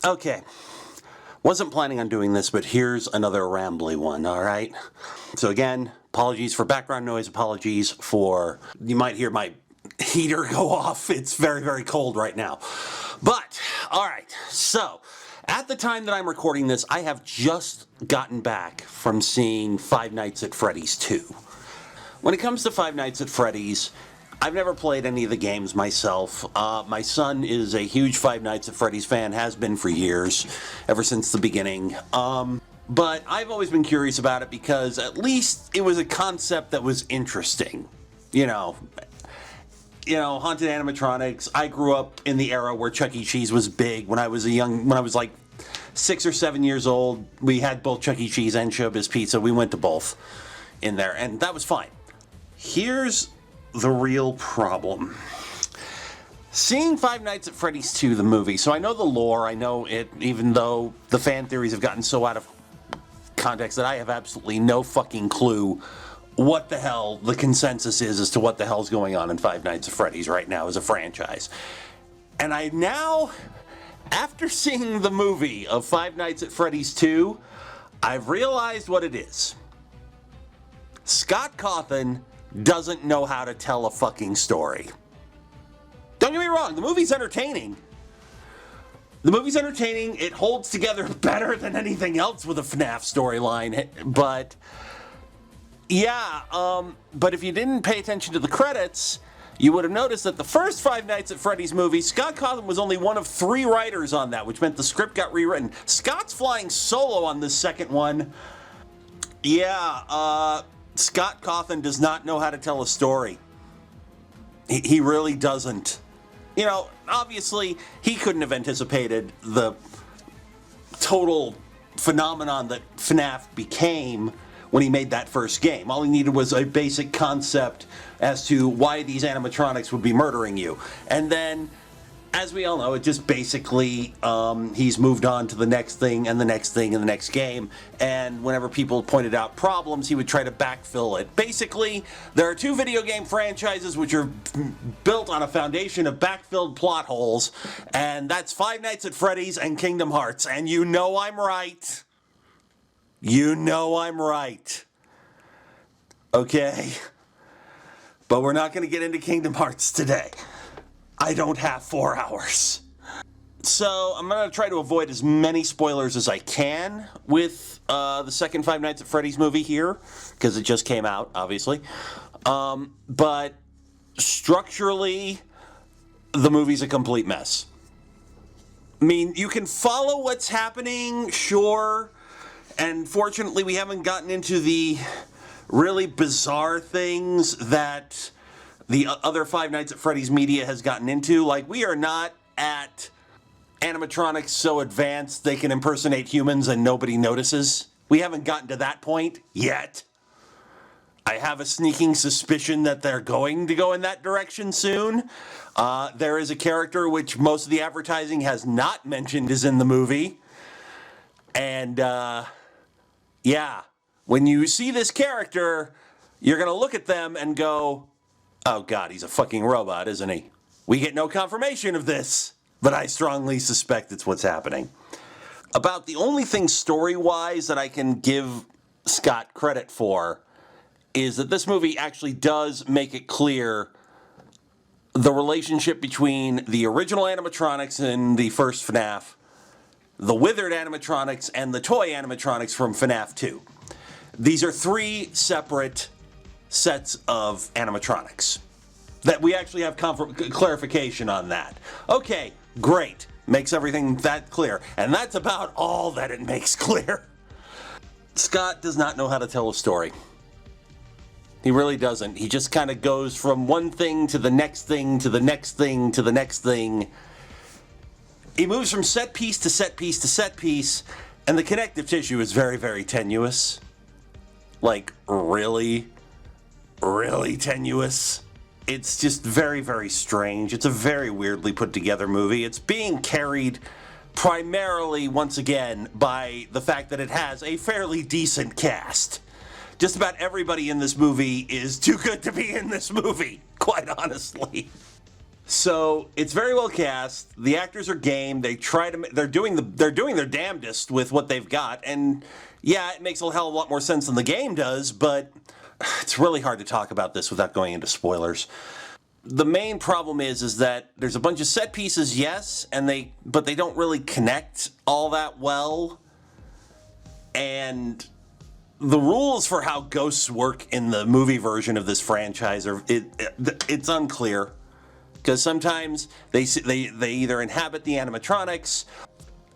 Okay, wasn't planning on doing this, but here's another rambly one, alright? So again, apologies for background noise, apologies for, you might hear my heater go off. It's very, very cold right now. But, alright, so, at the time that I'm recording this, I have just gotten back from seeing Five Nights at Freddy's 2. When it comes to Five Nights at Freddy's, I've never played any of the games myself. My son is a huge Five Nights at Freddy's fan, has been for years, ever since the beginning. But I've always been curious about it because at least it was a concept that was interesting. You know, haunted animatronics. I grew up in the era where Chuck E. Cheese was big. When I was like 6 or 7 years old, we had both Chuck E. Cheese and Showbiz Pizza. We went to both in there, and that was fine. Here's the real problem. Seeing Five Nights at Freddy's 2, the movie, so I know the lore, I know it, even though the fan theories have gotten so out of context that I have absolutely no fucking clue what the hell the consensus is as to what the hell's going on in Five Nights at Freddy's right now as a franchise. And I now, after seeing the movie of Five Nights at Freddy's 2, I've realized what it is. Scott Cawthon doesn't know how to tell a fucking story. Don't get me wrong, the movie's entertaining. The movie's entertaining, it holds together better than anything else with a FNAF storyline, but yeah, but if you didn't pay attention to the credits, you would have noticed that the first Five Nights at Freddy's movie, Scott Cawthon was only one of 3 writers on that, which meant the script got rewritten. Scott's flying solo on this second one. Yeah, Scott Cawthon does not know how to tell a story. He really doesn't. You know, obviously, he couldn't have anticipated the total phenomenon that FNAF became when he made that first game. All he needed was a basic concept as to why these animatronics would be murdering you. And then, as we all know, it just basically, he's moved on to the next thing and the next thing and the next game, and whenever people pointed out problems, he would try to backfill it. Basically, there are 2 video game franchises which are built on a foundation of backfilled plot holes, and that's Five Nights at Freddy's and Kingdom Hearts, and you know I'm right. You know I'm right. Okay? But we're not going to get into Kingdom Hearts today. I don't have 4 hours. So I'm going to try to avoid as many spoilers as I can with the second Five Nights at Freddy's movie here, because it just came out, obviously. But structurally, the movie's a complete mess. I mean, you can follow what's happening, sure, and fortunately we haven't gotten into the really bizarre things that the other Five Nights at Freddy's media has gotten into. Like, we are not at animatronics so advanced they can impersonate humans and nobody notices. We haven't gotten to that point yet. I have a sneaking suspicion that they're going to go in that direction soon. There is a character which most of the advertising has not mentioned is in the movie. And, yeah, when you see this character, you're going to look at them and go, oh god, he's a fucking robot, isn't he? We get no confirmation of this, but I strongly suspect it's what's happening. About the only thing story-wise that I can give Scott credit for is that this movie actually does make it clear the relationship between the original animatronics in the first FNAF, the withered animatronics, and the toy animatronics from FNAF 2. These are 3 separate sets of animatronics. That we actually have clarification on that. Okay, great. Makes everything that clear. And that's about all that it makes clear. Scott does not know how to tell a story. He really doesn't. He just kind of goes from one thing to the next thing to the next thing to the next thing. He moves from set piece to set piece to set piece, and the connective tissue is very, very tenuous. Like, really, really tenuous. It's just very, very strange. It's a very weirdly put together movie. It's being carried primarily, once again, by the fact that it has a fairly decent cast. Just about everybody in this movie is too good to be in this movie, quite honestly. So it's very well cast. The actors are game. They're doing their damnedest with what they've got, and yeah, it makes a hell of a lot more sense than the game does. But it's really hard to talk about this without going into spoilers. The main problem is that there's a bunch of set pieces, yes, but they don't really connect all that well, and the rules for how ghosts work in the movie version of this franchise it's unclear. Because sometimes they either inhabit the animatronics,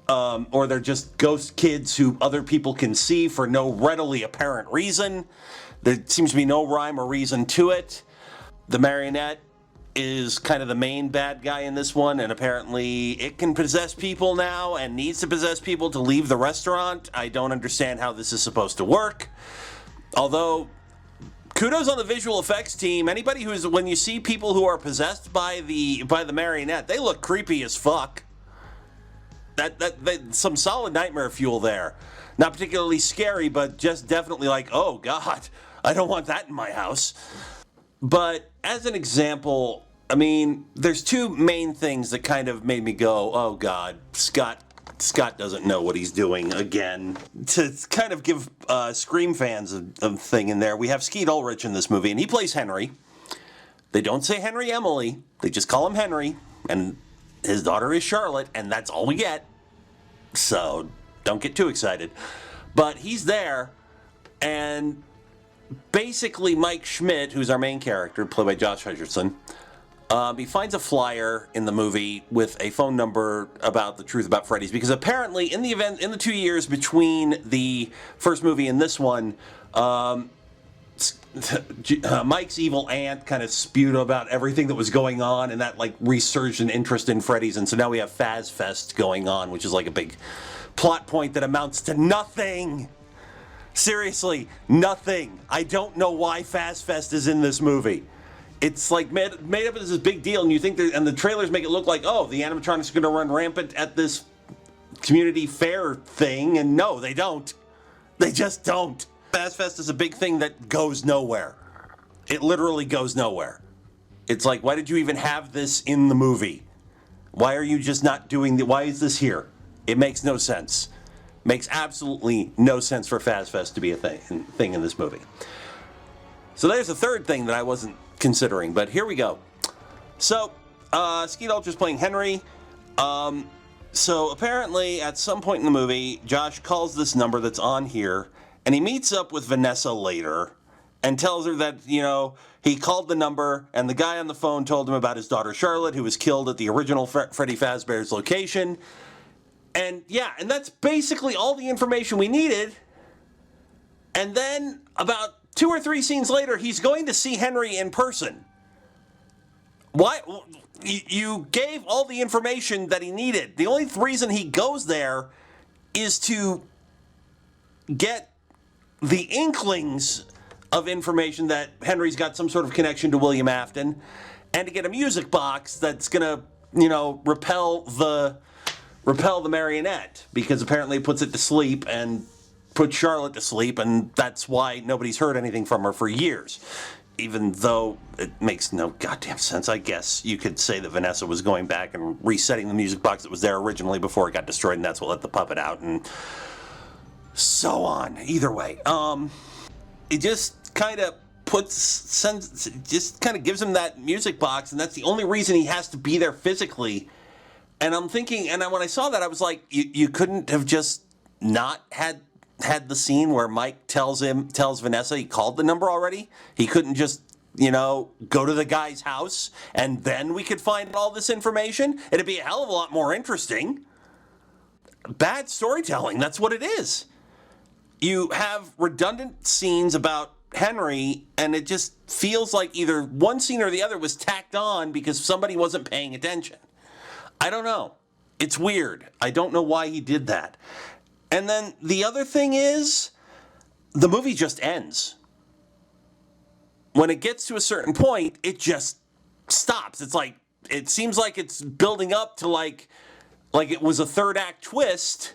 or they're just ghost kids who other people can see for no readily apparent reason. There seems to be no rhyme or reason to it. The marionette is kind of the main bad guy in this one, and apparently it can possess people now and needs to possess people to leave the restaurant. I don't understand how this is supposed to work. Although, kudos on the visual effects team. Anybody when you see people who are possessed by the marionette, they look creepy as fuck. That some solid nightmare fuel there. Not particularly scary, but just definitely like, oh god, I don't want that in my house. But as an example, I mean, there's two main things that kind of made me go, oh god, Scott doesn't know what he's doing again. To kind of give Scream fans a thing in there, we have Skeet Ulrich in this movie, and he plays Henry. They don't say Henry Emily, they just call him Henry, and his daughter is Charlotte, and that's all we get. So don't get too excited. But he's there, and basically Mike Schmidt, who's our main character, played by Josh Hutcherson, he finds a flyer in the movie with a phone number about the truth about Freddy's, because apparently in the 2 years between the first movie and this one, Mike's evil aunt kind of spewed about everything that was going on, and that like resurged an interest in Freddy's, and so now we have Faz Fest going on, which is like a big plot point that amounts to nothing. Seriously, nothing. I don't know why Faz Fest is in this movie. It's like made up as this big deal, and you think and the trailers make it look like, oh, the animatronics are going to run rampant at this community fair thing, and no, they don't. They just don't. Faz Fest is a big thing that goes nowhere. It literally goes nowhere. It's like, why did you even have this in the movie? Why are you just not doing why is this here? It makes no sense. Makes absolutely no sense for Faz Fest to be a thing in this movie. So there's a third thing that I wasn't considering, but here we go. So, Skeet Ulrich is playing Henry. So apparently at some point in the movie, Josh calls this number that's on here, and he meets up with Vanessa later and tells her that, he called the number, and the guy on the phone told him about his daughter Charlotte, who was killed at the original Freddy Fazbear's location. And yeah, and that's basically all the information we needed. And then about 2 or 3 scenes later, he's going to see Henry in person. Why? You gave all the information that he needed. The only reason he goes there is to get the inklings of information that Henry's got some sort of connection to William Afton, and to get a music box that's gonna, repel the marionette, because apparently it puts it to sleep and puts Charlotte to sleep, and that's why nobody's heard anything from her for years. Even though it makes no goddamn sense. I guess you could say that Vanessa was going back and resetting the music box that was there originally before it got destroyed, and that's what let the puppet out, and so on. Either way, it just kind of gives him that music box, and that's the only reason he has to be there physically. And I'm thinking, and when I saw that, I was like, you couldn't have just not had the scene where Mike tells Vanessa he called the number already? He couldn't just, go to the guy's house and then we could find all this information? It'd be a hell of a lot more interesting. Bad storytelling, that's what it is. You have redundant scenes about Henry, and it just feels like either one scene or the other was tacked on because somebody wasn't paying attention. I don't know. It's weird. I don't know why he did that. And then the other thing is, the movie just ends. When it gets to a certain point, it just stops. It's like, it seems like it's building up to like it was a third act twist,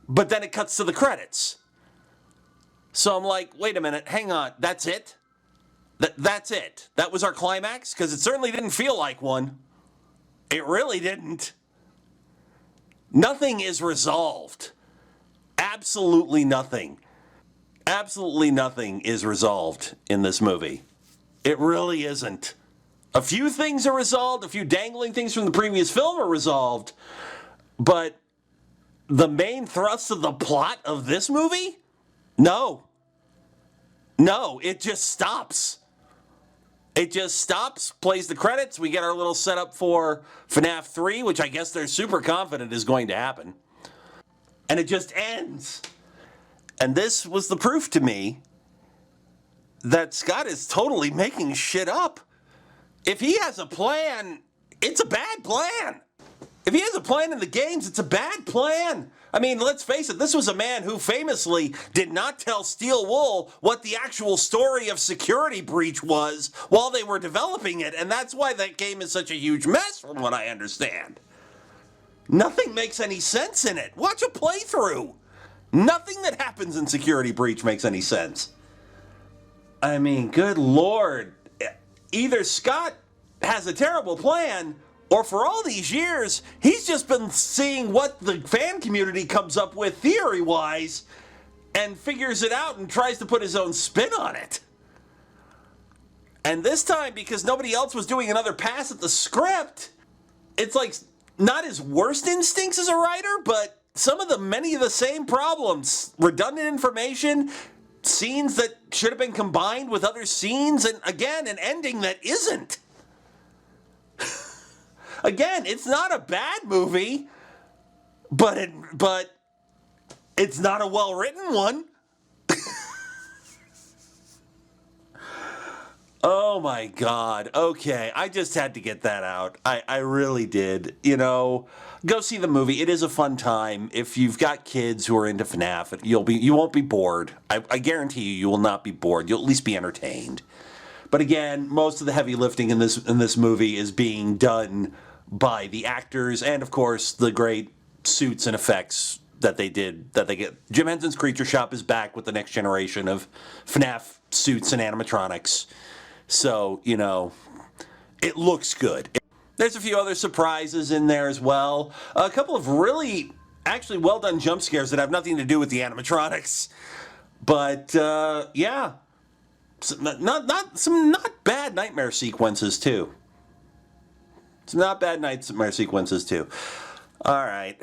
but then it cuts to the credits. So I'm like, wait a minute, hang on, that's it? That's it? That was our climax? Because it certainly didn't feel like one. It really didn't. Nothing is resolved. Absolutely nothing. Absolutely nothing is resolved in this movie. It really isn't. A few things are resolved, a few dangling things from the previous film are resolved, but the main thrust of the plot of this movie? No. No, it just stops. It just stops, plays the credits, we get our little setup for FNAF 3, which I guess they're super confident is going to happen. And it just ends. And this was the proof to me that Scott is totally making shit up. If he has a plan, it's a bad plan. If he has a plan in the games, it's a bad plan. I mean, let's face it, this was a man who famously did not tell Steel Wool what the actual story of Security Breach was while they were developing it, and that's why that game is such a huge mess, from what I understand. Nothing makes any sense in it. Watch a playthrough. Nothing that happens in Security Breach makes any sense. I mean, good Lord. Either Scott has a terrible plan, or for all these years, he's just been seeing what the fan community comes up with theory-wise and figures it out and tries to put his own spin on it. And this time, because nobody else was doing another pass at the script, it's like not his worst instincts as a writer, but many of the same problems. Redundant information, scenes that should have been combined with other scenes, and again, an ending that isn't. Again, it's not a bad movie, but it's not a well-written one. Oh my God. Okay, I just had to get that out. I really did. You know, go see the movie. It is a fun time. If you've got kids who are into FNAF, you won't be bored. I guarantee you will not be bored. You'll at least be entertained. But again, most of the heavy lifting in this movie is being done by the actors and, of course, the great suits and effects that they did, that they get. Jim Henson's Creature Shop is back with the next generation of FNAF suits and animatronics. So, you know, it looks good. There's a few other surprises in there as well. A couple of really, actually well-done jump scares that have nothing to do with the animatronics. But, yeah. Some not bad nightmare sequences, too. Some not bad nightmare sequences, too. All right.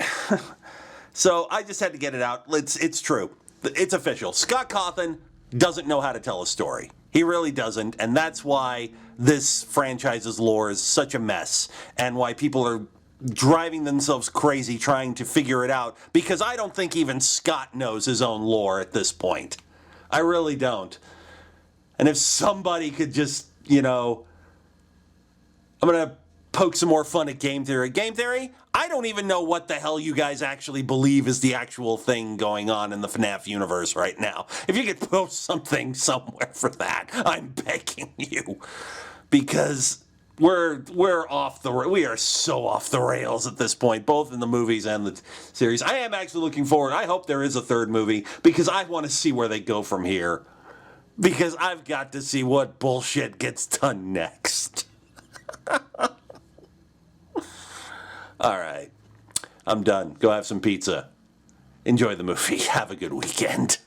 So I just had to get it out. It's true. It's official. Scott Cawthon doesn't know how to tell a story. He really doesn't, and that's why this franchise's lore is such a mess, and why people are driving themselves crazy trying to figure it out, because I don't think even Scott knows his own lore at this point. I really don't. And if somebody could just, you know, I'm going to poke some more fun at game theory. Game theory? I don't even know what the hell you guys actually believe is the actual thing going on in the FNAF universe right now. If you could post something somewhere for that, I'm begging you. Because we are so off the rails at this point, both in the movies and the series. I am actually looking forward. I hope there is a third movie, because I want to see where they go from here. Because I've got to see what bullshit gets done next. All right. I'm done. Go have some pizza. Enjoy the movie. Have a good weekend.